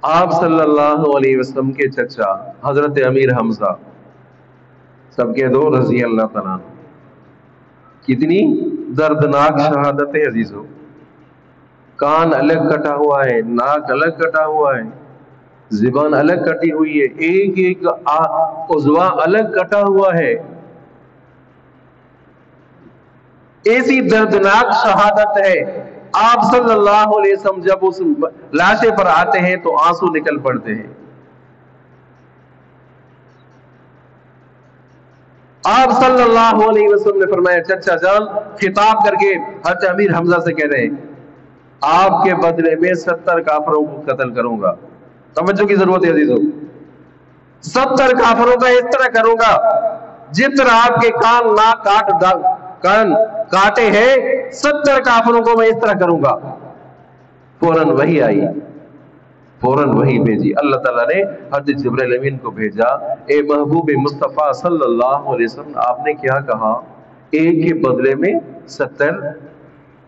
آپ صلی اللہ علیہ وسلم کے چچا حضرت امیر حمزہ سب کے دو رضی اللہ تعالیٰ. کتنی دردناک شہادت ہے عزیزو. کان الگ کٹا ہوا ہے، ناک الگ کٹا ہوا ہے، زبان الگ کٹی ہوئی ہے، ایک ایک عضوا الگ کٹا ہوا ہے. ایسی دردناک شہادت ہے. آپ صلی اللہ علیہ وسلم جب اس لاشے پر آتے ہیں تو آنسو نکل پڑتے ہیں. آپ صلی اللہ علیہ وسلم نے فرمایا چچا جان، خطاب کر کے حضرت امیر حمزہ سے کہہ رہے ہیں آپ کے بدلے میں 70 کافروں کو قتل کروں گا. توجہ کی ضرورت ہے عزیزو. 70 کافروں کا اس طرح کروں گا جس طرح آپ کے کان ناک کاٹے ہیں، 70 کافروں کو میں اس طرح کروں گا. فوراً وحی آئی، فوراً وحی بھیجی. اللہ تعالیٰ نے حضرت جبرائیل امین کو بھیجا، اے محبوب مصطفیٰ صلی اللہ علیہ وسلم آپ نے کیا کہا؟ ایک کے بدلے میں 70،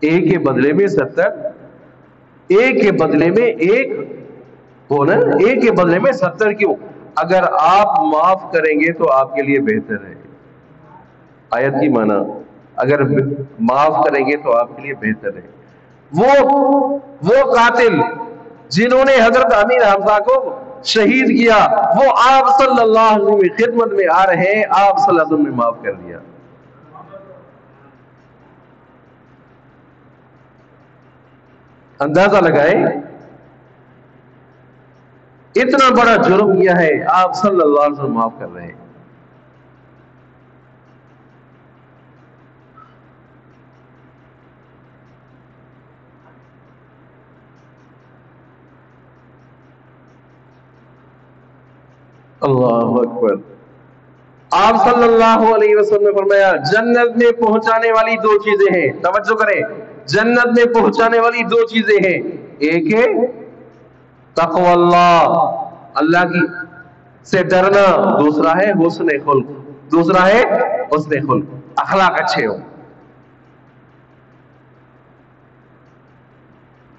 ایک کے بدلے میں 70، ایک کے بدلے میں ایک ہونا، ایک کے بدلے میں 70 کیوں؟ اگر آپ معاف کریں گے تو آپ کے لیے بہتر ہے. آیت کی معنی اگر معاف کریں گے تو آپ کے لیے بہتر ہے. وہ قاتل جنہوں نے حضرت امیر حمزہ کو شہید کیا وہ آپ صلی اللہ علیہ وسلم کی خدمت میں آ رہے ہیں، آپ صلی اللہ علیہ وسلم نے معاف کر دیا. اندازہ لگائیں اتنا بڑا جرم کیا ہے، آپ صلی اللہ علیہ وسلم معاف کر رہے ہیں. اللہ اکبر. آپ صلی اللہ علیہ وسلم نے فرمایا جنت میں پہنچانے والی 2 چیزیں ہیں. توجہ کریں، جنت میں پہنچانے والی 2 چیزیں ہیں. ایک ہے تقوی اللہ، اللہ کی سے ڈرنا. دوسرا ہے حسن خلق، دوسرا ہے حسن خلق، اخلاق اچھے ہو.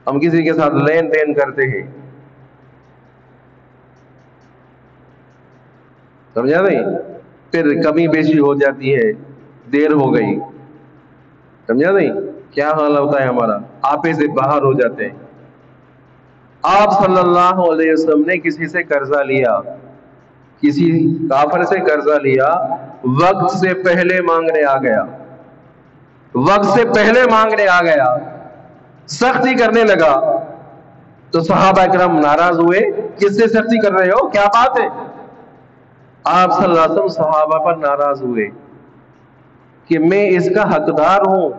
ہم کسی کے ساتھ لین دین کرتے ہیں، سمجھا نہیں، پھر کمی بیشی ہو جاتی ہے، دیر ہو گئی، سمجھا نہیں، کیا حال ہوتا ہے ہمارا، آپے سے باہر ہو جاتے ہیں. آپ صلی اللہ علیہ وسلم نے کسی سے قرضہ لیا، کسی کافر سے قرضہ لیا، وقت سے پہلے مانگنے آ گیا، وقت سے پہلے مانگنے آ گیا، سختی کرنے لگا تو صحابہ کرام ناراض ہوئے. کس سے سختی کر رہے ہو، کیا بات ہے؟ آپ صلی اللہ علیہ وسلم صحابہ پر ناراض ہوئے کہ میں اس کا حقدار ہوں،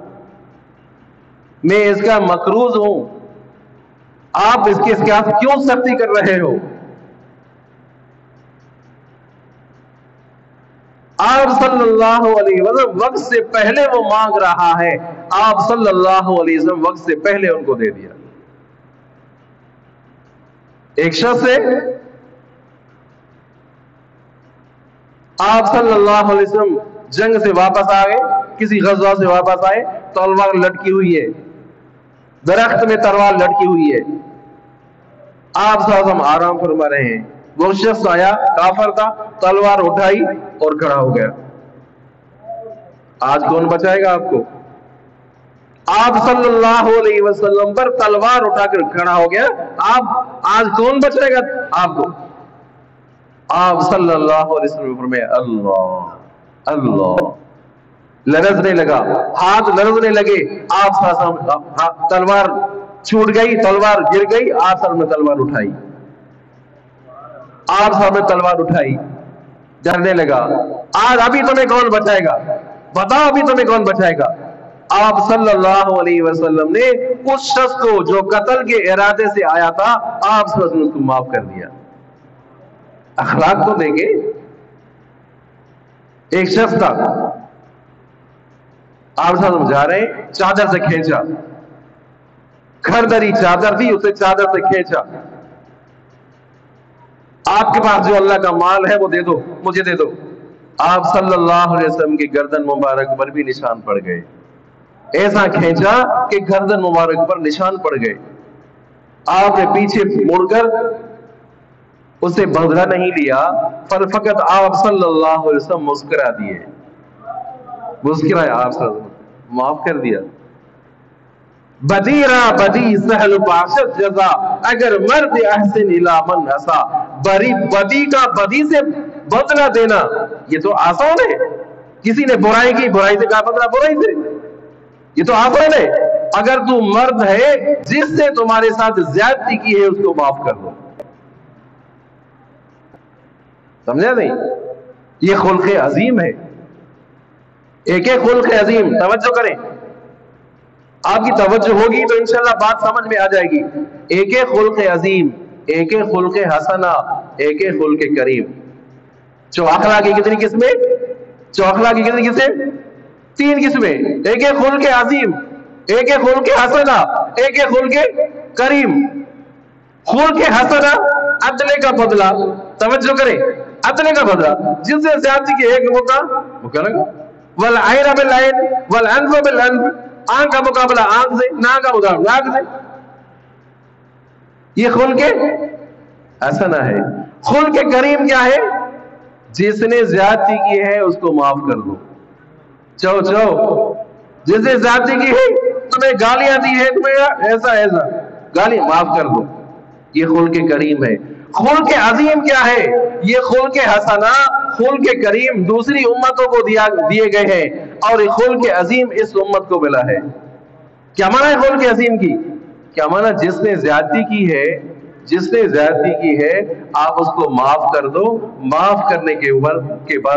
میں اس کا مقروض ہوں، آپ اس کے ساتھ کیوں سختی کر رہے ہو؟ آپ صلی اللہ علیہ وسلم وقت سے پہلے وہ مانگ رہا ہے، آپ صلی اللہ علیہ وسلم وقت سے پہلے ان کو دے دیا. ایک شخص سے آپ صلی اللہ علیہ وسلم جنگ سے واپس آ گئے، کسی غزوہ سے واپس آئے، تلوار لٹکی ہوئی ہے، درخت میں تلوار لٹکی ہوئی ہے. آپ صلی اللہ علیہ وسلم آرام فرما رہے ہیں، وہ شخص آیا، کافر تھا، تلوار اٹھائی اور کھڑا ہو گیا. آج کون بچائے گا آپ کو؟ آپ صلی اللہ علیہ وسلم پر تلوار اٹھا کر کھڑا ہو گیا، آپ آج کون بچائے گا آپ کو؟ آپ صلی اللہ علیہ وسلم فرمائے اللہ اللہ، لرزنے لگا، ہاتھ لرزنے لگے. آپ صلی اللہ علیہ وسلم تلوار چھوٹ گئی، تلوار گر گئی، آپ صلی اللہ علیہ وسلم تلوار اٹھائی، آپ صلی اللہ علیہ وسلم تلوار اٹھائی، ڈرنے لگا. آج ابھی تمہیں کون بچائے گا؟ بتاؤ ابھی تمہیں کون بچائے گا؟ آپ صلی اللہ علیہ وسلم نے اس شخص کو جو قتل کے ارادے سے آیا تھا، آپ صلی اللہ علیہ وسلم اس کو معاف کر دیا. اخلاق تو دیکھیں. ایک شخص تھا، آپ صلی اللہ علیہ وسلم جا رہے ہیں، چادر سے کھینچا، گھر دری چادر تھی، اسے چادر سے کھینچا. آپ کے پاس جو اللہ کا مال ہے وہ دے دو، مجھے دے دو. آپ صلی اللہ علیہ وسلم کی گردن مبارک پر بھی نشان پڑ گئے. ایسا کھینچا کہ گردن مبارک پر نشان پڑ گئے. آپ نے پیچھے مڑ کر اسے بدلہ نہیں لیا، فقط آپ صلی اللہ علیہ وسلم مسکرا دیے، مسکرایا آپ صلی اللہ علیہ وسلم، معاف کر دیا۔ بدیرا بدی سہل باشد جزا، اگر مرد احسن الی من اسا، بدی کا بدی سے بدلہ دینا یہ تو آسان ہے۔ کسی نے برائی کی، برائی سے کہا بدلہ برائی سے، یہ تو آسان ہے۔ اگر تو مرد ہے جس سے تمہارے ساتھ زیادتی کی ہے اس کو معاف کر دو، سمجھا نہیں؟ یہ خلق عظیم ہے، ایک ایک خلق عظیم۔ توجہ کریں، آپ کی توجہ ہوگی تو انشاءاللہ بات سمجھ میں آ جائے گی۔ ایک ایک خلق عظیم، ایک ایک خلق حسنہ، ایک ایک خلق کریم۔ اخلاق کی کتنی قسمیں؟ اخلاق کی کتنی قسمیں؟ 3 قسمیں۔ ایک ایک خلق عظیم، ایک ایک خلق حسنہ، ایک ایک خلق کریم۔ خلق حسنہ عدل کا بدلہ، توجہ کریں، عدل کا بدلہ، جس سے زیادتی کی ایک موقع والعین بالعین والانف بالانف، آنکھ کا مقابلہ آنکھ سے، ناک کا مقابلہ ناک سے، یہ خلق حسنہ ہے۔ خلق کریم کیا ہے؟ جس نے زیادتی کی ہے اس کو معاف کر دو۔ جس نے زیادتی کی ہے، تمہیں گالیاں دی ہے، تمہیں ایسا ایسا، گالی معاف کر دو، یہ خلق کریم ہے۔ خلق عظیم کیا ہے؟ یہ خلق حسنہ، خلق کریم دوسری امتوں کو دیے گئے ہیں، اور یہ خلق عظیم اس امت کو ملا ہے۔ کیا معنی ہے خلق عظیم کی؟ کیا معنی؟ جس نے زیادتی کی ہے، جس نے زیادتی کی ہے آپ اس کو معاف کر دو، معاف کرنے کے بعد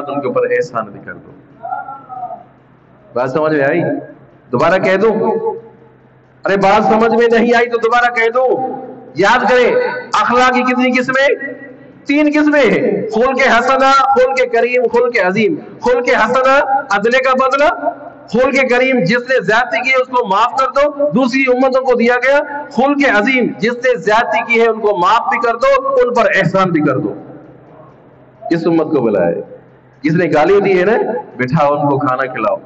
ان کے اوپر احسان بھی کر دو۔ بات سمجھ میں آئی؟ دوبارہ کہہ دوں؟ ارے بات سمجھ میں نہیں آئی تو دوبارہ کہہ دوں؟ یاد کریں، اخلاق کی کتنی قسمیں؟ 3 قسمیں ہیں، خلق حسنہ، خلق کریم، خلق عظیم۔ خلق حسنہ عدل کا بدلہ، خلق کریم جس نے زیادتی کی ہے اس کو معاف کر دو، دوسری امتوں کو دیا گیا۔ خلق عظیم جس نے زیادتی کی ہے ان کو معاف بھی کر دو، ان پر احسان بھی کر دو، اس امت کو ملا ہے۔ جس نے گالی دی ہے نا، بٹھاؤ ان کو، کھانا کھلاؤ،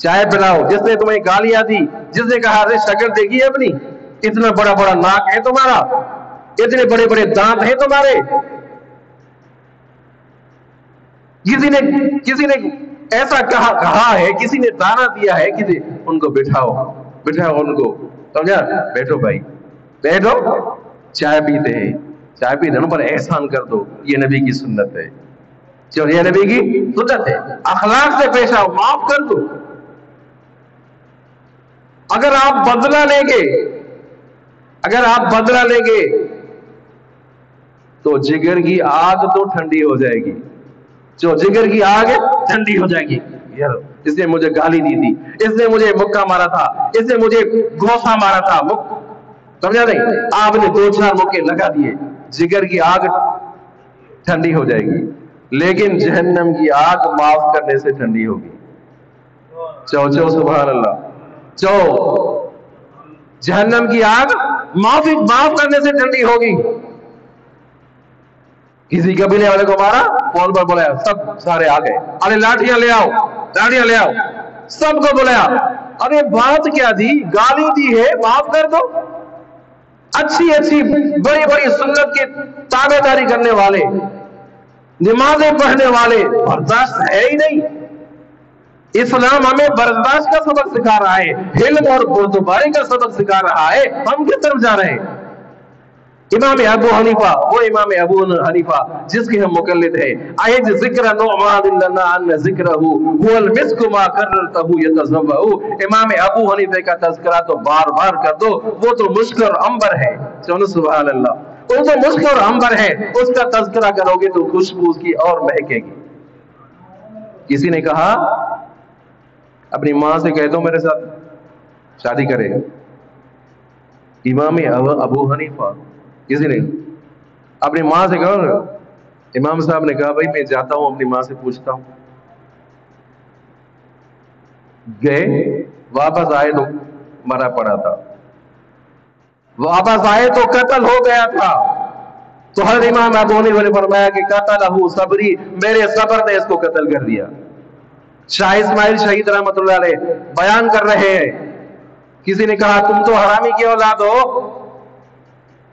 چائے پلاؤ۔ جس نے تمہیں گالیاں دی، جس نے کہا ارے شکل دیکھیے اپنی، اتنا بڑا بڑا ناک ہے تمہارا، اتنے بڑے بڑے دانت ہیں تمہارے، کسی نے ایسا کہا ہے، کسی نے تانا دیا ہے، ان کو بٹھاؤ ان کو، سمجھا؟ بیٹھو بھائی، بیٹھو، چائے پیتے ہیں، چائے پیتے ان پر احسان کر دو، یہ نبی کی سنت ہے، یہ نبی کی سنت ہے۔ اخلاق سے پیش آؤ، معاف کر دو۔ اگر آپ بدلہ لیں گے تو جگر کی آگ تو ٹھنڈی ہو جائے گی، جگر کی آگ ٹھنڈی ہو جائے گی۔ یار اس نے مجھے گالی دی تھی، اس نے مجھے مکہ مارا تھا، اس نے مجھے گھوسا مارا تھا، سمجھا نہیں؟ آپ نے 2-4 مکے لگا دیے، جگر کی آگ ٹھنڈی ہو جائے گی، لیکن جہنم کی آگ معاف کرنے سے ٹھنڈی ہوگی۔ سبحان اللہ۔ جہنم کی آگ معاف کرنے سے ٹھنڈی ہوگی۔ کسی قبیلے والے کو مارا، فون پر بلایا، سب سارے آ گئے، ارے لاٹھیاں لے آؤ، سب کو بلایا۔ ارے بات کیا دی؟ گالی دی ہے، معاف کر دو۔ اچھی بڑی بڑی سنت کی تابع داری کرنے والے، نمازیں پڑھنے والے، برداشت ہے ہی نہیں۔ اسلام ہمیں برداشت کا سبق سکھا رہا ہے، علم اور بردباری کا سبق سکھا رہا ہے، ہم کس طرف جا رہے ہیں؟ امام ابو حنیفہ، وہ امام ابو حنیفہ جس کے ہم مقلد ہیں، آئے ذکر نعمان لنا ان ذکرہ هو المسک ما کررتہ یتزوہ۔ امام ابو حنیفہ کا تذکرہ تو بار بار کر دو، وہ تو مشک اور عنبر ہے۔ چلو سبحان اللہ، وہ تو مشک اور عنبر ہے، اس کا تذکرہ کرو گے تو خوشبو اس کی اور مہکے گی۔ کسی نے کہا اپنی ماں سے کہہ دو میرے ساتھ شادی کرے، امام ابو حنیفہ، کسی نے اپنی ماں سے کہا، امام صاحب نے کہا بھائی میں جاتا ہوں اپنی ماں سے پوچھتا ہوں۔ گئے، واپس آئے تو مرا پڑا تھا، واپس آئے تو قتل ہو گیا تھا۔ تو حضرت امام ابو حنیفہ نے فرمایا کہ قتلہ صبری، میرے صبر نے اس کو قتل کر دیا۔ شاہ اسماعیل شہید رحمت اللہ علیہ بیان کر رہے ہیں، کسی نے کہا تم تو حرامی کی اولاد ہو،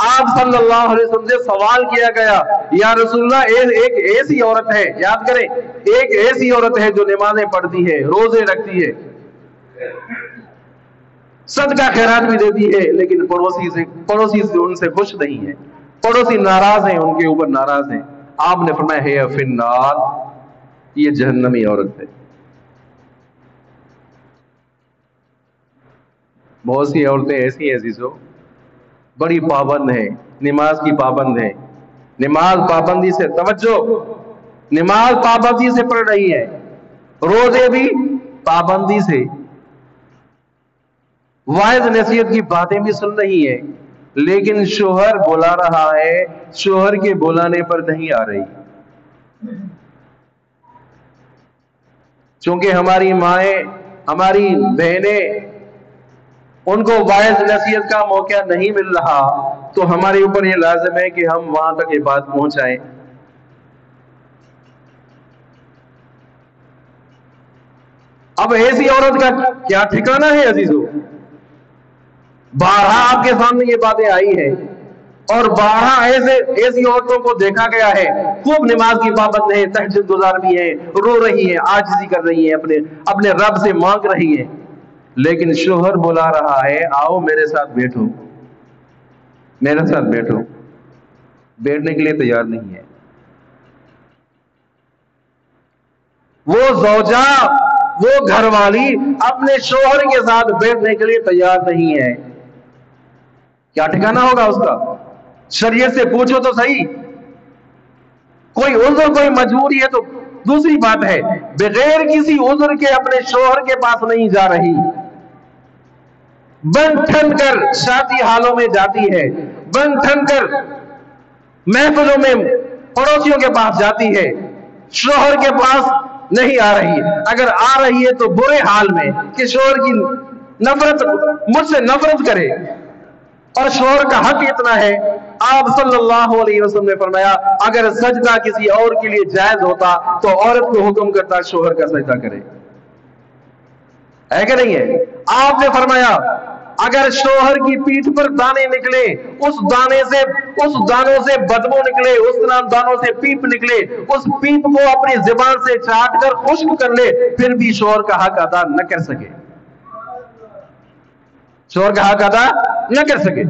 آپ صلی اللہ علیہ وسلم سے سوال کیا گیا، یا رسول اللہ ایک ایسی عورت ہے، یاد کریں، ایک ایسی عورت ہے جو نمازیں پڑھتی ہے، روزے رکھتی ہے، صدقہ خیرات بھی دیتی ہے، لیکن پڑوسی سے ان سے خوش نہیں ہے، پڑوسی ناراض ہیں، ان کے اوپر ناراض ہیں۔ آپ نے فرمایا ہے فی النار، یہ جہنمی عورت ہے۔ بہت سی عورتیں ایسی ہیں عزیزو، بڑی پابند ہیں، نماز کی پابند ہیں، نماز پابندی سے، توجہ، نماز پابندی سے پڑھ رہی ہے، روزے بھی پابندی سے، واعظ نصیحت کی باتیں بھی سن رہی ہے، لیکن شوہر بلا رہا ہے، شوہر کے بلانے پر نہیں آ رہی۔ چونکہ ہماری مائیں، ہماری بہنیں، ان کو واعظ نصیحت کا موقع نہیں مل رہا، تو ہمارے اوپر یہ لازم ہے کہ ہم وہاں تک یہ بات پہنچائیں۔ اب ایسی عورت کا کیا ٹھکانہ ہے عزیزو؟ بارہا آپ کے سامنے یہ باتیں آئی ہیں، اور بارہا ایسی عورتوں کو دیکھا گیا ہے، خوب نماز کی پابند ہیں، تہجد گزار بھی ہیں، رو رہی ہیں، عاجزی کر رہی ہیں، اپنے رب سے مانگ رہی ہیں، لیکن شوہر بلا رہا ہے، آؤ میرے ساتھ بیٹھو، میرے ساتھ بیٹھو، بیٹھنے کے لیے تیار نہیں ہے۔ وہ زوجہ، وہ گھر والی اپنے شوہر کے ساتھ بیٹھنے کے لیے تیار نہیں ہے، کیا ٹھکانہ ہوگا اس کا؟ شریعت سے پوچھو تو صحیح، کوئی عذر، کوئی مجبوری ہے تو دوسری بات ہے، بغیر کسی عذر کے اپنے شوہر کے پاس نہیں جا رہی، بن ٹھن کر شادی حالوں میں جاتی ہے، بن ٹھن کر محفلوں میں پڑوسیوں کے پاس جاتی ہے، شوہر کے پاس نہیں آ رہی ہے، اگر آ رہی ہے تو برے حال میں کہ شوہر کی نفرت، مجھ سے نفرت کرے، اور شوہر کا حق اتنا ہے، آپ صلی اللہ علیہ وسلم نے فرمایا اگر سجدہ کسی اور کے لیے جائز ہوتا تو عورت کو حکم کرتا شوہر کا سجدہ کرے، ہے کہ نہیں ہے؟ آپ نے فرمایا اگر شوہر کی پیٹھ پر دانے نکلے، اس دانوں سے بدبو نکلے، اس دانوں سے پیپ نکلے، اس پیپ کو اپنی زبان سے چاٹ کر خشک کر لے، پھر بھی شوہر کا حق ادا نہ کر سکے، شوہر کا حق ادا نہ کر سکے۔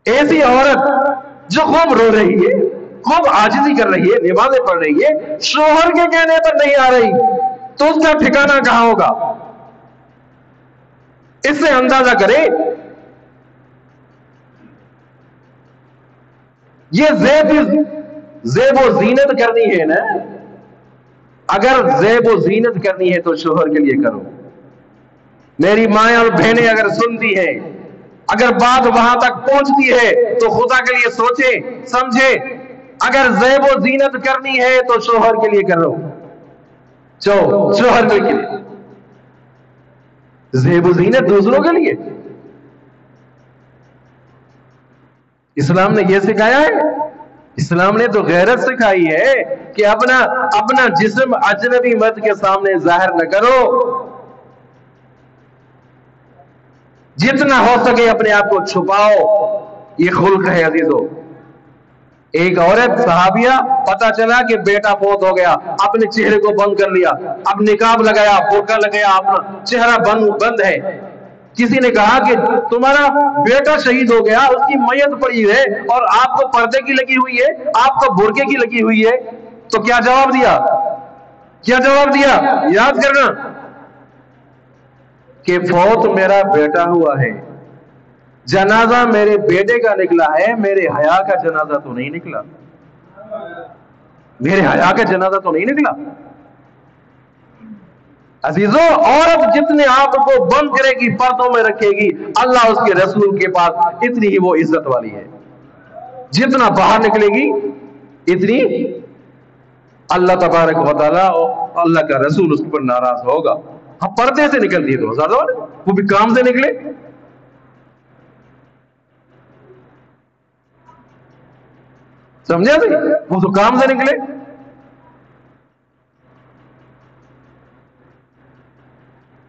ایسی عورت جو خوب رو رہی ہے، خوب عاجزی کر رہی ہے، نمازیں پڑھ رہی ہے، شوہر کے کہنے پر نہیں آ رہی، تو اس کا ٹھکانہ کہاں ہوگا؟ اس سے اندازہ کرے، یہ زیب و زینت کرنی ہے نا، اگر زیب و زینت کرنی ہے تو شوہر کے لیے کرو۔ میری مائیں اور بہنیں اگر سنتی ہیں، اگر بات وہاں تک پہنچتی ہے تو خدا کے لیے سوچے سمجھے، اگر زیب و زینت کرنی ہے تو شوہر کے لیے کرو، شوہر کے لیے، زیب و زینت دوسروں کے لیے؟ اسلام نے یہ سکھایا ہے؟ اسلام نے تو غیرت سکھائی ہے کہ اپنا جسم اجنبی مرد کے سامنے ظاہر نہ کرو، جتنا ہو سکے اپنے آپ کو چھپاؤ، یہ خلق ہے عزیزو۔ ایک عورت صحابیہ، پتا چلا کہ بیٹا فوت ہو گیا، اپنے چہرے کو بند کر لیا، اب نقاب لگایا، برقع لگایا، اپنا چہرہ بند ہے، کسی نے کہا کہ تمہارا بیٹا شہید ہو گیا، اس کی میت پڑی ہے اور آپ کو پردے کی لگی ہوئی ہے، آپ کو برقعے کی لگی ہوئی ہے، تو کیا جواب دیا؟ کیا جواب دیا؟ یاد کرنا کہ فوت میرا بیٹا ہوا ہے، جنازہ میرے بیٹے کا نکلا ہے، میرے حیا کا جنازہ تو نہیں نکلا، میرے حیا کا جنازہ تو نہیں نکلا۔ عزیزو، عورت جتنے آپ کو بند کرے گی، پردوں میں رکھے گی، اللہ اس کے رسول کے پاس اتنی ہی وہ عزت والی ہے، جتنا باہر نکلے گی اتنی اللہ تبارک و تعالیٰ اور اللہ کا رسول اس پر ناراض ہوگا۔ ہم پردے سے نکلتی ہے تو زیادہ وہ بھی کام سے نکلے، سمجھا سی؟ وہ تو کام سے نکلے۔